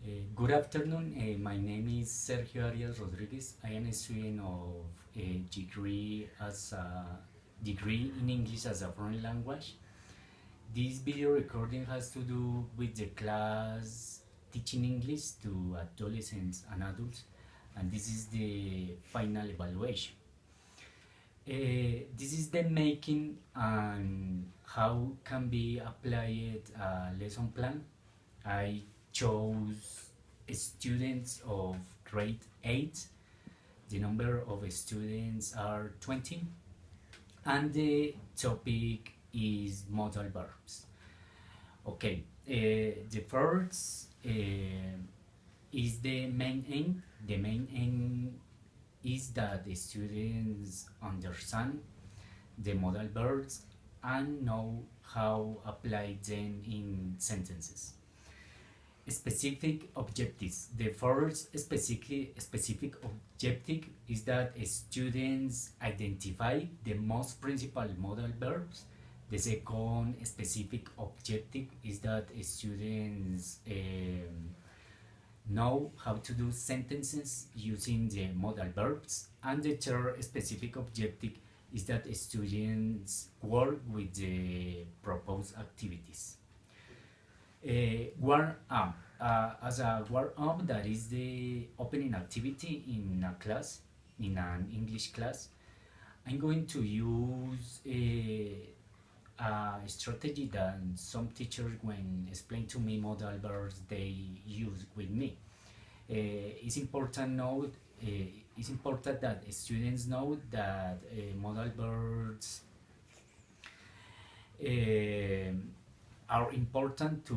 Good afternoon. My name is Sergio Arias Rodriguez. I am a student of a degree in English as a foreign language. This video recording has to do with the class teaching English to adolescents and adults, and this is the final evaluation. This is the making and how can be applied a lesson plan. I chose students of grade 8. The number of students are 20 and the topic is modal verbs. Okay, the first is the main aim. The main aim is that the students understand the modal verbs and know how apply them in sentences. Specific objectives. The first specific objective is that students identify the most principal modal verbs. The second specific objective is that students know how to do sentences using the modal verbs. And the third specific objective is that students work with the proposed activities. Warm up. As a warm up, that is the opening activity in a class, in an English class. I'm going to use a strategy that some teachers, when explain to me modal verbs, they use with me. It's important note. It's important that students know that modal verbs are important to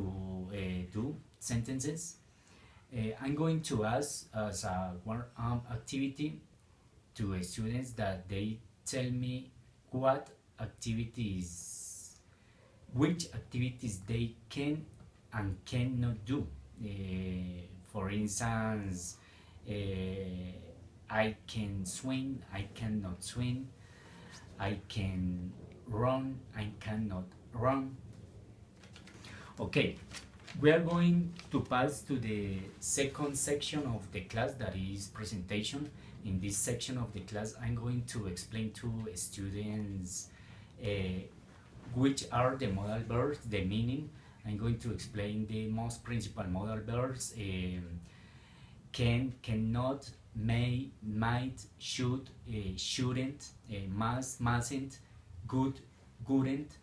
do sentences. I'm going to ask as a warm-up activity to students that they tell me which activities they can and cannot do. For instance, I can swim, I cannot swim, I can run, I cannot run. Okay, we are going to pass to the second section of the class, that is presentation. In this section of the class, I'm going to explain to students which are the modal verbs, the meaning. I'm going to explain the most principal modal verbs, can, cannot, may, might, should, shouldn't, must, mustn't, good, couldn't.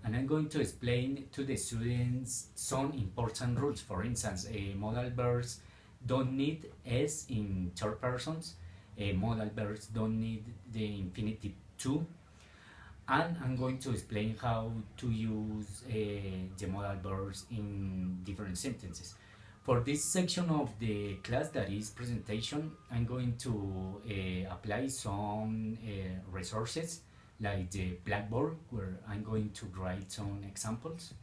And I'm going to explain to the students some important rules. For instance, modal verbs don't need s in third persons. Modal verbs don't need the infinitive to. And I'm going to explain how to use the modal verbs in different sentences. For this section of the class, that is presentation, I'm going to apply some resources like the blackboard, where I'm going to write some examples,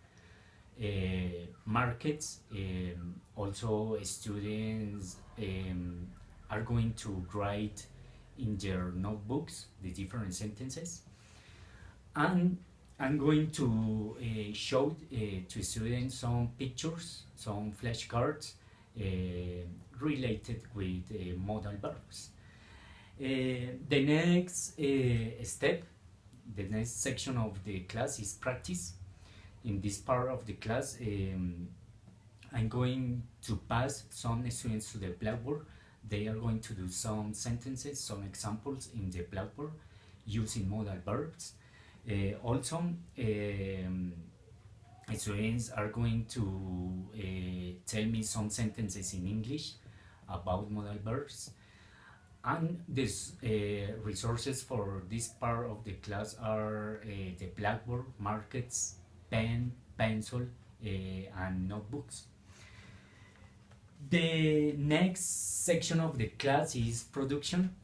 markets. Also students are going to write in their notebooks the different sentences, and I'm going to show to students some pictures, some flashcards related with modal verbs. The next step, the next section of the class is practice. In this part of the class, I'm going to pass some students to the blackboard. They are going to do some sentences, some examples in the blackboard using modal verbs. Also, students are going to tell me some sentences in English about modal verbs. And these resources for this part of the class are the blackboard, markets, pen, pencil, and notebooks. The next section of the class is production.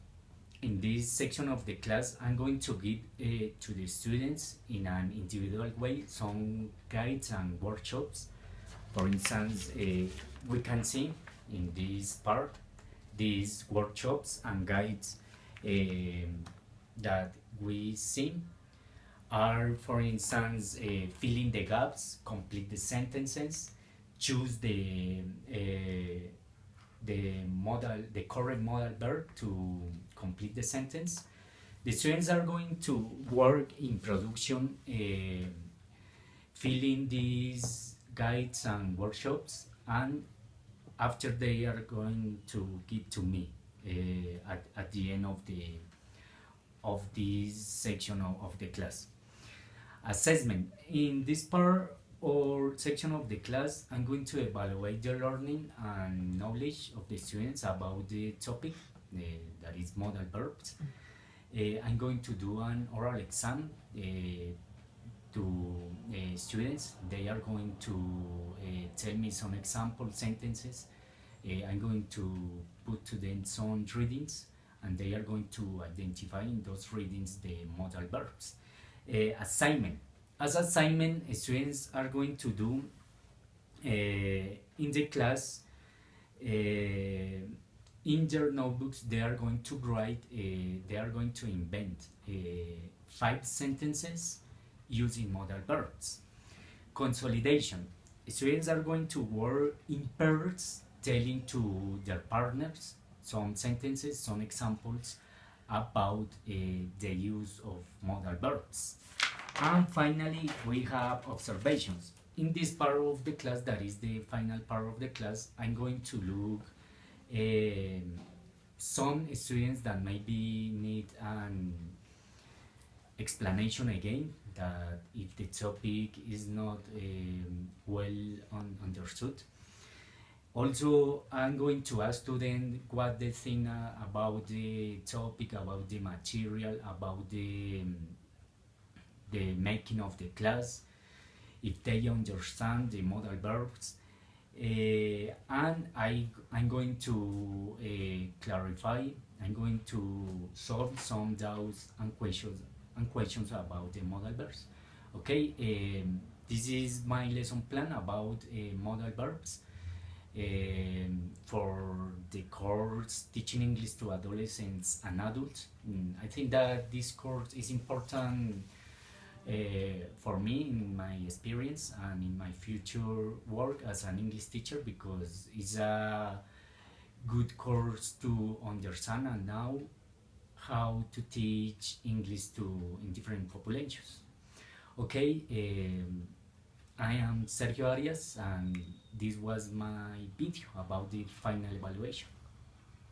In this section of the class, I'm going to give to the students in an individual way some guides and workshops. For instance, we can see in this part these workshops and guides that we see are, for instance, fill in the gaps, complete the sentences, choose the correct modal verb to complete the sentence. The students are going to work in production, filling these guides and workshops, and after they are going to give to me at the end of this section of the class. Assessment. In this part or section of the class, I'm going to evaluate the learning and knowledge of the students about the topic, that is modal verbs. I'm going to do an oral exam to students. They are going to tell me some example sentences. I'm going to put to them some readings, and they are going to identify in those readings the modal verbs. Assignment. As assignment, students are going to do in the class, in their notebooks, they are going to write, they are going to invent 5 sentences using modal verbs. Consolidation. Students are going to work in pairs, telling to their partners some sentences, some examples about the use of modal verbs. And finally, we have observations. In this part of the class, that is the final part of the class, I'm going to look some students that maybe need an explanation again, that if the topic is not well understood. Also, I'm going to ask students what they think about the topic, about the material, about the making of the class, if they understand the modal verbs, and I'm going to clarify, I'm going to solve some doubts and questions about the modal verbs. Okay, this is my lesson plan about modal verbs for the course Teaching English to Adolescents and Adults. I think that this course is important for me in my experience and in my future work as an English teacher, because it's a good course to understand and know how to teach English in different populations. Okay, I am Sergio Arias, and this was my video about the final evaluation.